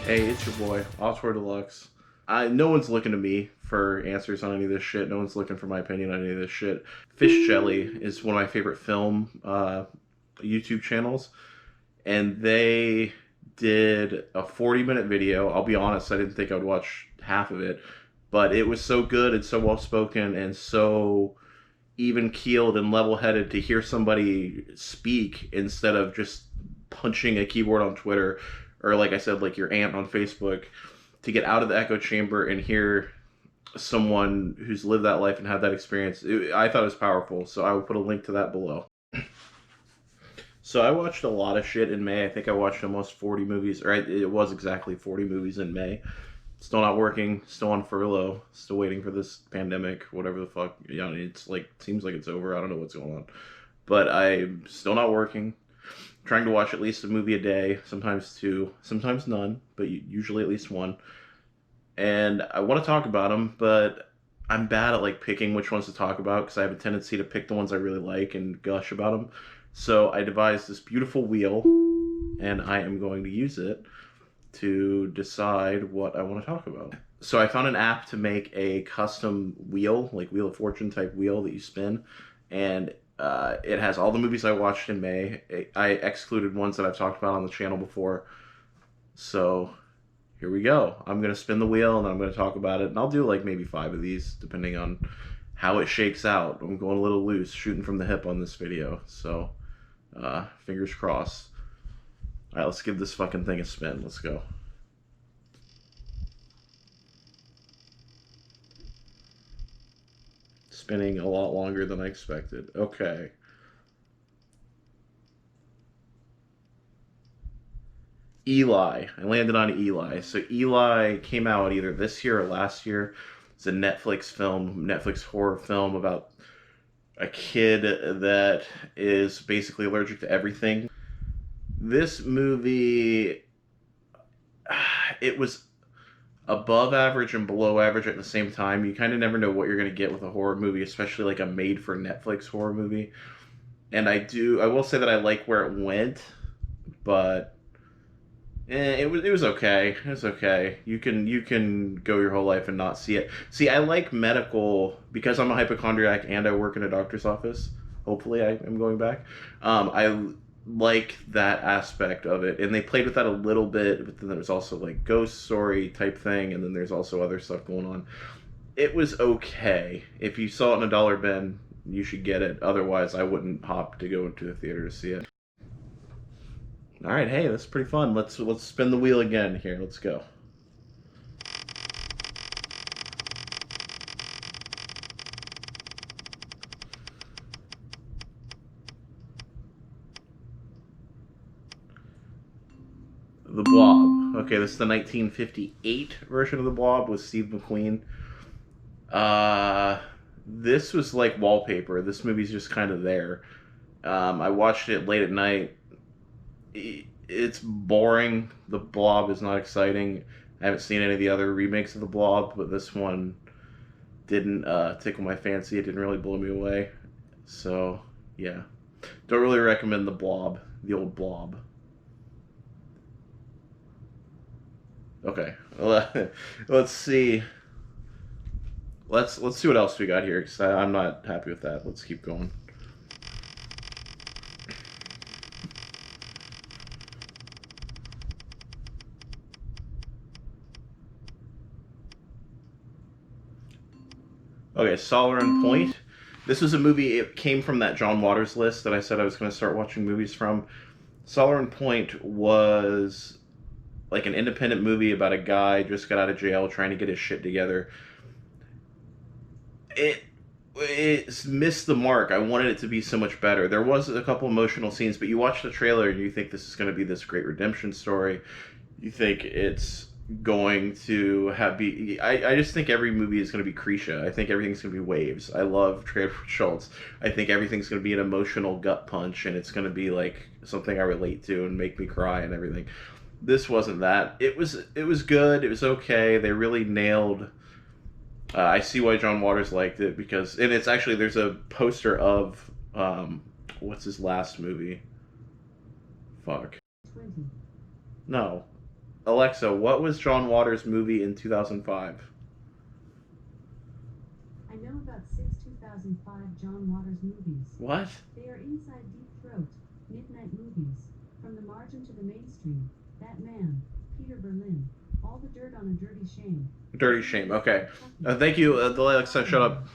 Hey, it's your boy, Oswald Deluxe. No one's looking to me for answers on any of this shit. No one's looking for my opinion on any of this shit. Fish Jelly is one of my favorite film YouTube channels, and they did a 40-minute video. I'll be honest, I didn't think I'd watch half of it, but it was so good and so well spoken and so even keeled and level headed to hear somebody speak instead of just punching a keyboard on Twitter or, like I said, like your aunt on Facebook, to get out of the echo chamber and hear someone who's lived that life and had that experience. I thought it was powerful, so I will put a link to that below. So I watched a lot of shit in May. I think I watched almost 40 movies, or it was exactly 40 movies in May. Still not working, still on furlough, still waiting for this pandemic, whatever the fuck. Yeah, it's like, seems like it's over. I don't know what's going on. But I'm still not working. Trying to watch at least a movie a day, sometimes two, sometimes none, but usually at least one. And I want to talk about them, but I'm bad at like picking which ones to talk about because I have a tendency to pick the ones I really like and gush about them. So I devised this beautiful wheel, and I am going to use it to decide what I want to talk about. So I found an app to make a custom wheel, like Wheel of Fortune type wheel that you spin, and it has all the movies I watched in May. I excluded ones that I've talked about on the channel before. So here we go. I'm going to spin the wheel and I'm going to talk about it. And I'll do like maybe 5 of these depending on how it shakes out. I'm going a little loose, shooting from the hip on this video. So fingers crossed. All right, let's give this fucking thing a spin. Let's go. Spinning a lot longer than I expected. Okay. Eli. I landed on Eli. So Eli came out either this year or last year. It's a Netflix film, Netflix horror film about a kid that is basically allergic to everything. This movie, it was above average and below average at the same time. You kind of never know what you're going to get with a horror movie, especially like a made for Netflix horror movie. And I will say that I like where it went, but it was okay. It was okay. You can go your whole life and not see it. See, I like medical because I'm a hypochondriac and I work in a doctor's office. Hopefully, I am going back. I like that aspect of it, and they played with that a little bit. But then there's also like ghost story type thing, and then there's also other stuff going on. It was okay. If you saw it in a dollar bin, you should get it. Otherwise, I wouldn't hop to go into the theater to see it. All right, hey, that's pretty fun. Let's spin the wheel again here. Let's go. The Blob. Okay, this is the 1958 version of The Blob with Steve McQueen. Uh, this was like wallpaper. This movie's just kind of there. I watched it late at night. It's boring. The Blob is not exciting. I haven't seen any of the other remakes of The Blob, but this one didn't tickle my fancy. It didn't really blow me away. So, yeah. Don't really recommend The Blob, the old Blob. Okay. Let's see. Let's see what else we got here, because I'm not happy with that. Let's keep going. Okay, Sovereign Point. This was a movie, it came from that John Waters list that I said I was going to start watching movies from. Sovereign Point was like an independent movie about a guy just got out of jail trying to get his shit together. It missed the mark. I wanted it to be so much better. There was a couple emotional scenes, but you watch the trailer and you think this is going to be this great redemption story. You think it's going to have be. I just think every movie is going to be Krisha. I think everything's going to be waves. I love Trey Schultz. I think everything's going to be an emotional gut punch, and it's going to be like something I relate to and make me cry and everything. This wasn't that. It was good. It was okay. They really nailed. I see why John Waters liked it because, and it's actually there's a poster of what's his last movie? Fuck. No. Alexa, what was John Waters' movie in 2005? I know about 6 2005 John Waters movies. What? They are Inside Deep Throat, Midnight Movies, From the Margin to the Mainstream, That Man, Peter Berlin, All the Dirt on a Dirty Shame. Dirty Shame. Okay. Thank you, Alexa. Shut up.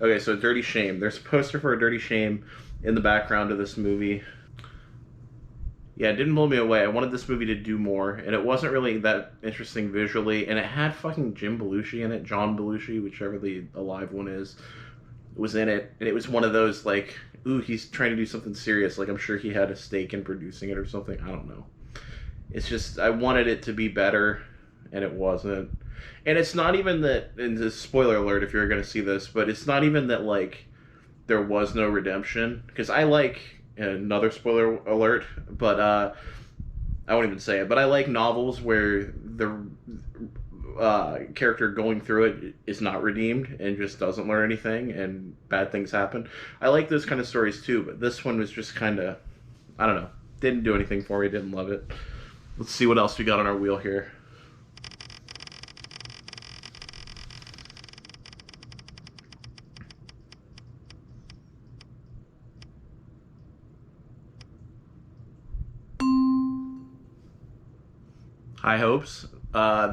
Okay, so Dirty Shame. There's a poster for a Dirty Shame in the background of this movie. Yeah, it didn't blow me away. I wanted this movie to do more, and it wasn't really that interesting visually, and it had fucking Jim Belushi in it, John Belushi, whichever the alive one is, was in it, and it was one of those, like, ooh, he's trying to do something serious, like, I'm sure he had a stake in producing it or something, I don't know. It's just, I wanted it to be better, and it wasn't. And it's not even that, and this spoiler alert if you're going to see this, but it's not even that, like, there was no redemption, because I like, another spoiler alert, but I won't even say it, but I like novels where the character going through it is not redeemed and just doesn't learn anything and bad things happen. I like those kind of stories too, but this one was just kind of, I don't know, didn't do anything for me, didn't love it. Let's see what else we got on our wheel here. High Hopes.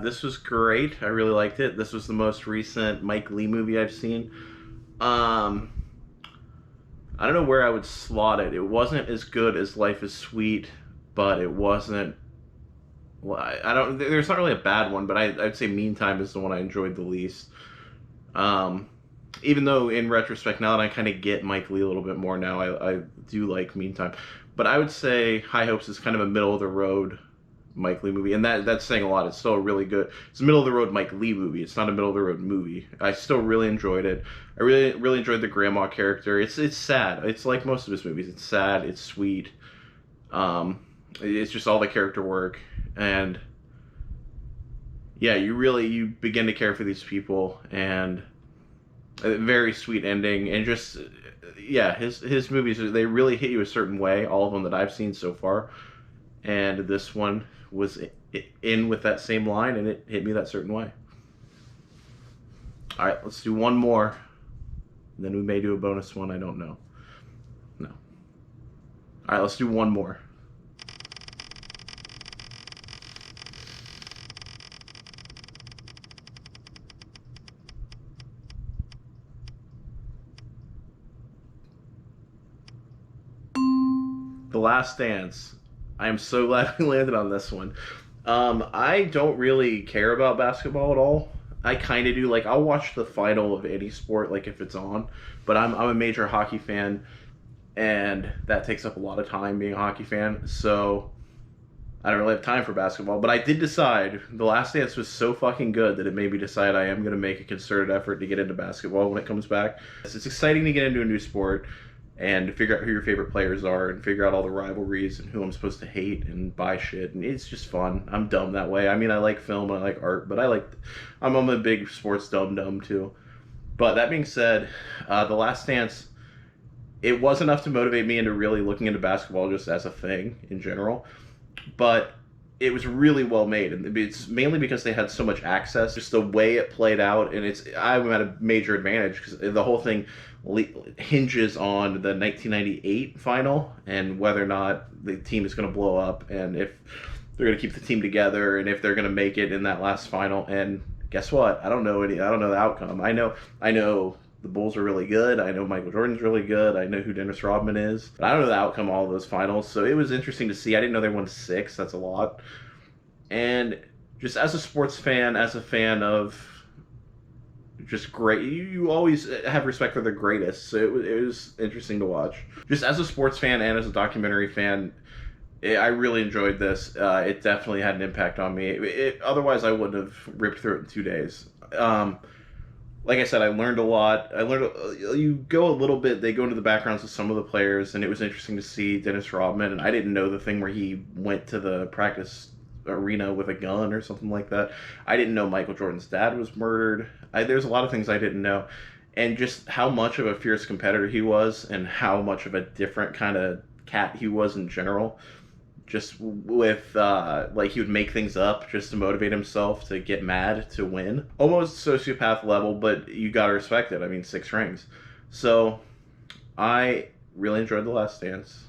This was great. I really liked it. This was the most recent Mike Leigh movie I've seen. Um, I don't know where I would slot it. It wasn't as good as Life is Sweet, but it wasn't. Well, I don't. There's not really a bad one, but I'd say Meantime is the one I enjoyed the least. Um, Even though in retrospect, now that I kind of get Mike Leigh a little bit more now, I do like Meantime. But I would say High Hopes is kind of a middle of the road Mike Leigh movie, and that's saying a lot. It's still a really good. It's a middle of the road Mike Leigh movie. It's not a middle of the road movie. I still really enjoyed it. I really enjoyed the grandma character. It's sad. It's like most of his movies. It's sad. It's sweet. It's just all the character work, and yeah, you begin to care for these people, and a very sweet ending, and just yeah, his movies, they really hit you a certain way. All of them that I've seen so far, and this one was in with that same line, and it hit me that certain way. All right, let's do one more. Then we may do a bonus one. I don't know. No. All right, let's do one more. The Last Dance. I am so glad we landed on this one. I don't really care about basketball at all. I kind of do. Like, I'll watch the final of any sport, like if it's on. But I'm a major hockey fan, and that takes up a lot of time being a hockey fan. So I don't really have time for basketball. But I did decide The Last Dance was so fucking good that it made me decide I am going to make a concerted effort to get into basketball when it comes back. It's exciting to get into a new sport and to figure out who your favorite players are and figure out all the rivalries and who I'm supposed to hate and buy shit. And it's just fun. I'm dumb that way. I mean, I like film and I like art, but I'm a big sports dumb too. But that being said, The Last Dance, it was enough to motivate me into really looking into basketball just as a thing in general. But it was really well made, and it's mainly because they had so much access. Just the way it played out, and I'm at a major advantage because the whole thing hinges on the 1998 final and whether or not the team is going to blow up, and if they're going to keep the team together, and if they're going to make it in that last final. And guess what? I don't know the outcome. I know the Bulls are really good. I know Michael Jordan's really good. I know who Dennis Rodman is. But I don't know the outcome of all of those finals. So it was interesting to see. I didn't know they won 6. That's a lot. And just as a sports fan, as a fan of just great, you always have respect for the greatest. So it was interesting to watch. Just as a sports fan and as a documentary fan, I really enjoyed this. It definitely had an impact on me. Otherwise, I wouldn't have ripped through it in 2 days. Like I said, I learned a lot. You go a little bit, they go into the backgrounds of some of the players, and it was interesting to see Dennis Rodman, and I didn't know the thing where he went to the practice arena with a gun or something like that. I didn't know Michael Jordan's dad was murdered. There's a lot of things I didn't know. And just how much of a fierce competitor he was, and how much of a different kind of cat he was in general. just with like he would make things up just to motivate himself to get mad to win. Almost sociopath level, but you gotta respect it. I mean, 6 rings. So I really enjoyed The Last Dance,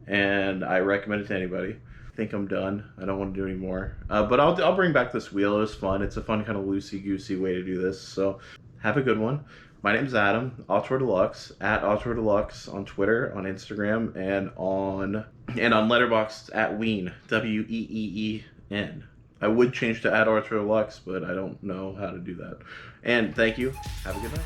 and I recommend it to anybody. I think I'm done. I don't want to do any more. But I'll bring back this wheel. It was fun. It's a fun kind of loosey-goosey way to do this. So have a good one. My name's Adam, Auteur Deluxe, at Auteur Deluxe on Twitter, on Instagram, and on Letterboxd at Ween, Weeen. I would change to at Auteur Deluxe, but I don't know how to do that. And thank you. Have a good night.